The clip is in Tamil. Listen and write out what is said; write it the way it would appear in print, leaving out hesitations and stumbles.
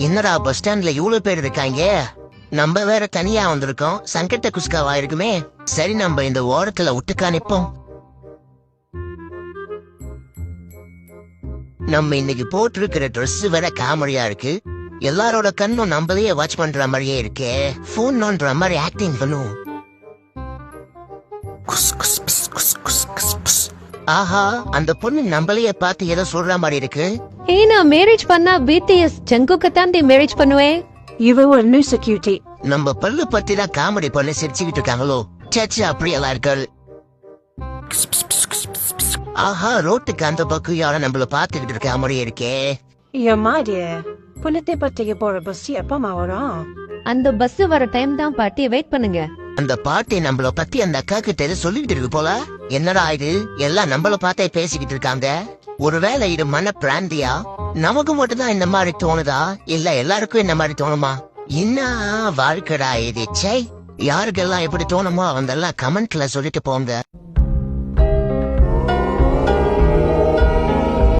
என்னடா பஸ் ஸ்டாண்ட்ல இவ்வளவு பேர் இருக்காங்க, நம்ம வேற தனியா வந்திருக்கோம், சங்கட்ட குஸ்காவா இருக்குமே. சரி, நம்ம இந்த ஓரத்துல விட்டுக்கா நிப்போம். நம்ம இன்னைக்கு போட்டிருக்கிற ட்ரெஸ் வேற காமெடியா இருக்கு. எல்லாரோட கண்ணும் நம்மளையே வாட்ச் பண்ற மாதிரியே இருக்கே. போன் நோன்ற மாதிரி ஆக்டிங் பண்ணும். ஆஹா, அந்த பொண்ணு நம்மளையே பார்த்து ஏதோ சொல்ற மாதிரி இருக்கு. நான் மேரேஜ் பண்ணா பிடிஎஸ் ஜங்குக்கு தான் மேரேஜ் பண்ணுவேன். இவ ஒரு நியூஸ் கியூட்டி. நம்ம பல்லு பத்தி தான் காமெடி பண்ணி சிரிச்சுக்கிட்டு இருக்காங்களோ. சேச்சு, அப்படி எல்லாம் இருக்காள். ஆஹா, ரோட்டுக்கு அந்த பக்கம் யாரும் நம்மள பாத்துக்கிட்டு இருக்க மாதிரியே இருக்கே. எம்மாடிய புனத்தை பத்திய போற பஸ் எப்பமா வரும்? அந்த பஸ் வர டைம் தான் பாட்டி, வெயிட் பண்ணுங்க. அந்த பாட்டி நம்மள பத்தி அந்த அக்கா கிட்ட எது சொல்லிக்கிட்டு இருக்கு போல. என்னடா இது, எல்லாம் நம்மள பார்த்தே பேசிக்கிட்டு இருக்காங்க. ஒருவேளை இது மன பிராந்தியா? நமக்கு மட்டும் தான் இந்த மாதிரி தோணுதா, இல்ல எல்லாருக்கும் இந்த மாதிரி தோணுமா? என்ன வாழ்க்கடா இது. சை, யாருக்கெல்லாம் எப்படி தோணுமோ அவங்கெல்லாம் கமெண்ட்ல சொல்லிட்டு போங்க.